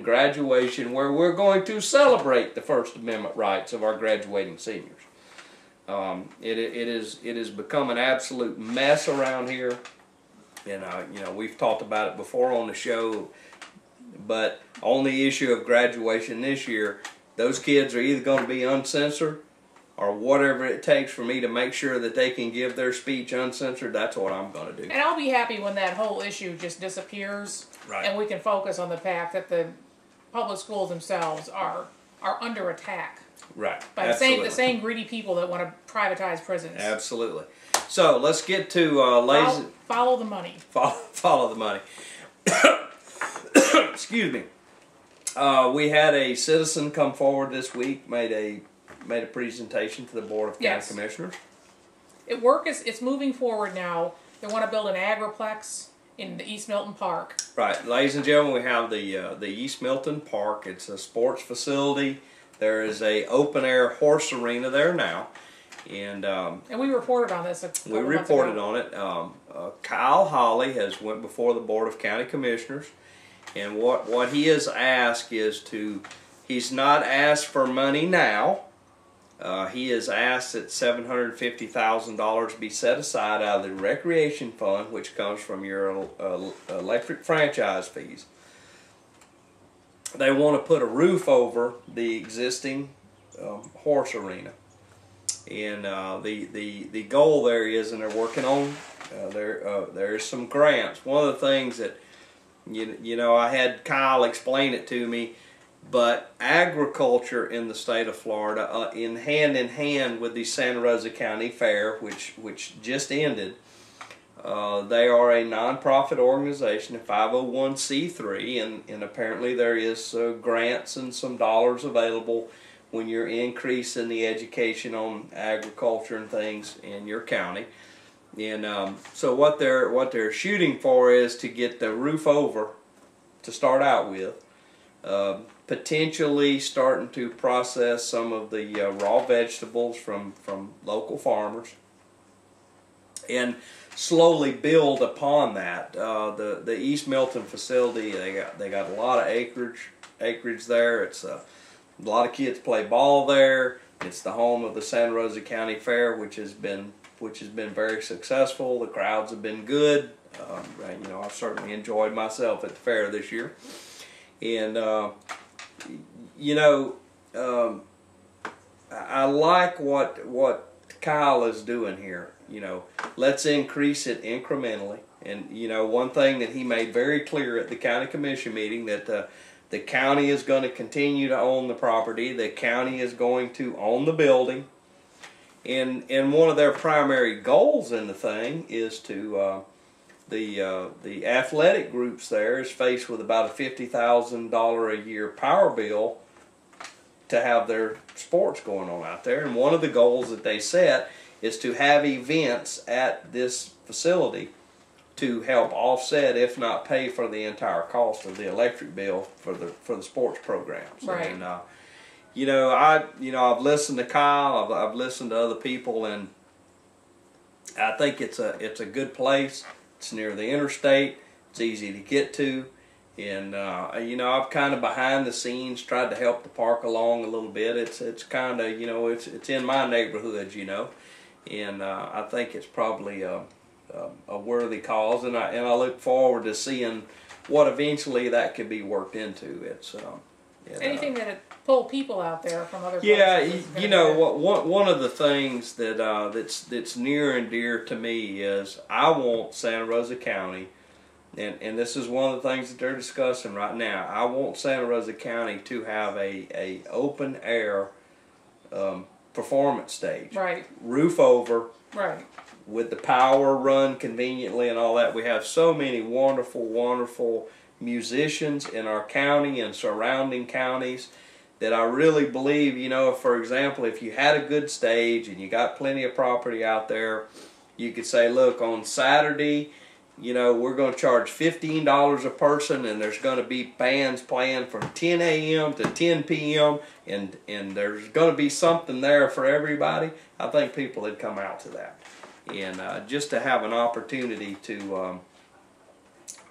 graduation where we're going to celebrate the First Amendment rights of our graduating seniors. It has become an absolute mess around here, and you know, we've talked about it before on the show. But on the issue of graduation this year, those kids are either going to be uncensored, or whatever it takes for me to make sure that they can give their speech uncensored. That's what I'm going to do. And I'll be happy when that whole issue just disappears, right, and we can focus on the fact that the public schools themselves are under attack. Right. By the same greedy people that want to privatize prisons. Absolutely. So let's get to follow the money. Follow the money. Excuse me. We had a citizen come forward this week, made a presentation to the Board of County Commissioners. It's moving forward now. They want to build an agriplex in the East Milton Park. Right, ladies and gentlemen, we have the East Milton Park. It's a sports facility. There is a open air horse arena there now, and we reported on this. We reported on it. Kyle Holly has went before the Board of County Commissioners, and what he has asked is he's not asked for money now. He has asked that $750,000 be set aside out of the recreation fund, which comes from your electric franchise fees. They want to put a roof over the existing horse arena, and the goal there is, and they're working on there's some grants. One of the things that you know, I had Kyle explain it to me. But agriculture in the state of Florida, in hand with the Santa Rosa County Fair, which just ended, they are a nonprofit organization, a 501c3, and apparently there is grants and some dollars available when you're increasing the education on agriculture and things in your county. And so what they're shooting for is to get the roof over to start out with. Potentially starting to process some of the raw vegetables from local farmers, and slowly build upon that. The East Milton facility, they got a lot of acreage there. It's a lot of kids play ball there. It's the home of the Santa Rosa County Fair, which has been very successful. The crowds have been good. You know, I've certainly enjoyed myself at the fair this year. And you know, I like what Kyle is doing here. You know, let's increase it incrementally. And you know, one thing that he made very clear at the county commission meeting, that the county is going to continue to own the property. The county is going to own the building. And one of their primary goals in the thing is to the athletic groups there is faced with about a $50,000 a year power bill to have their sports going on out there. And one of the goals that they set is to have events at this facility to help offset, if not pay for, the entire cost of the electric bill for the sports programs. Right. And you know, I've listened to Kyle, I've listened to other people, and I think it's a good place. It's near the interstate. It's easy to get to, and you know, I've kind of behind the scenes tried to help the park along a little bit. It's kind of, you know, it's in my neighborhood, you know, and I think it's probably a worthy cause, and I look forward to seeing what eventually that could be worked into. It's anything that pull people out there from other places. Yeah, you know what? One of the things that that's near and dear to me is I want Santa Rosa County, and this is one of the things that they're discussing right now. I want Santa Rosa County to have a open air performance stage, right? Roof over, right? With the power run conveniently and all that. We have so many wonderful musicians in our county and surrounding counties that I really believe, you know, for example, if you had a good stage and you got plenty of property out there, you could say, look, on Saturday, you know, we're going to charge $15 a person, and there's going to be bands playing from 10 a.m. to 10 p.m. and there's going to be something there for everybody. I think people would come out to that. And just to have an opportunity to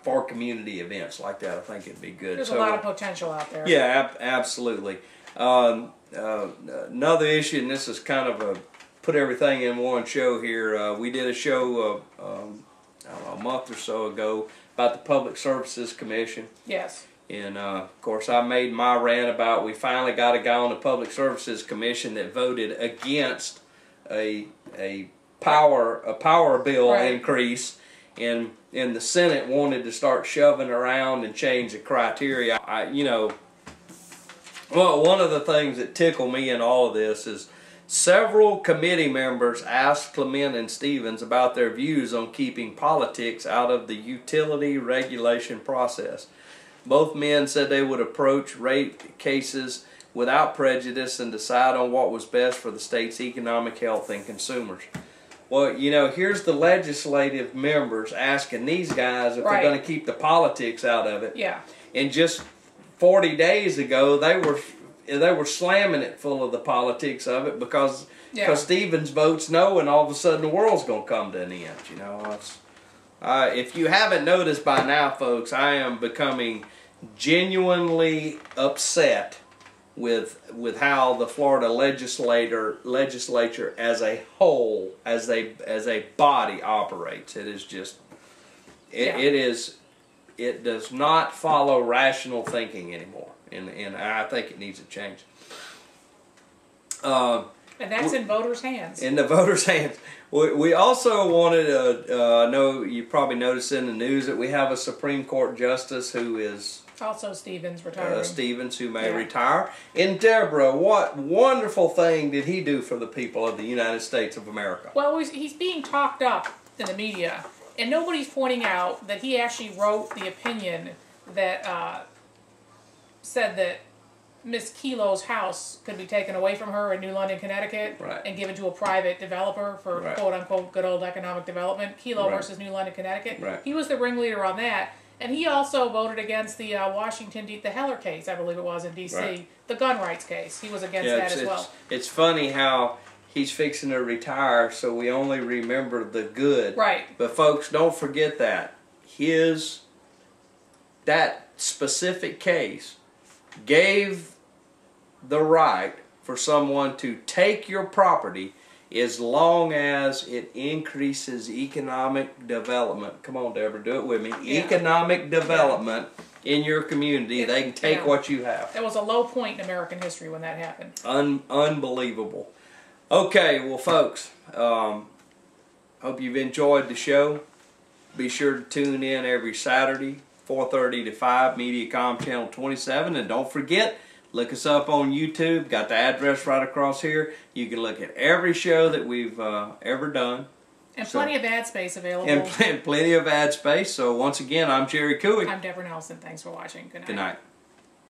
for community events like that. I think it'd be good. There's a lot of potential out there. Yeah, absolutely. Another issue, and this is kind of a put everything in one show here. We did a show I don't know, a month or so ago about the Public Services Commission. Yes. And of course, I made my rant about we finally got a guy on the Public Services Commission that voted against a power bill increase, and the Senate wanted to start shoving around and change the criteria. Well, one of the things that tickle me in all of this is several committee members asked Clement and Stevens about their views on keeping politics out of the utility regulation process. Both men said they would approach rate cases without prejudice and decide on what was best for the state's economic health and consumers. Well, here's the legislative members asking these guys if they're going to keep the politics out of it. Yeah. And just 40 days ago, they were slamming it full of the politics of it because Stevens votes no, and all of a sudden the world's going to come to an end. If you haven't noticed by now, folks, I am becoming genuinely upset with how the Florida legislature as a whole, as a body operates. It is just it does not follow rational thinking anymore, and I think it needs to change. And that's in voters' hands. In the voters' hands. We also wanted I know you probably noticed in the news that we have a Supreme Court justice who is also Stevens retiring. Stevens, who may retire. And Deborah, what wonderful thing did he do for the people of the United States of America? Well, he's being talked up in the media, and nobody's pointing out that he actually wrote the opinion that said that Miss Kelo's house could be taken away from her in New London, Connecticut, and given to a private developer for quote-unquote good old economic development. Kelo versus New London, Connecticut. He was the ringleader on that. And he also voted against the the Heller case, I believe it was, in D.C., the gun rights case. He was against that as well. It's funny how he's fixing to retire, so we only remember the good. Right. But folks, don't forget that. That specific case gave the right for someone to take your property as long as it increases economic development. Come on, Deborah, do it with me. Economic development in your community. They can take what you have. That was a low point in American history when that happened. Unbelievable. Okay, well, folks, hope you've enjoyed the show. Be sure to tune in every Saturday, 4:30 to 5, Mediacom Channel 27. And don't forget, look us up on YouTube. Got the address right across here. You can look at every show that we've ever done. And plenty of ad space available. And plenty of ad space. So once again, I'm Jerry Cooey. I'm Deborah Nelson. Thanks for watching. Good night. Good night.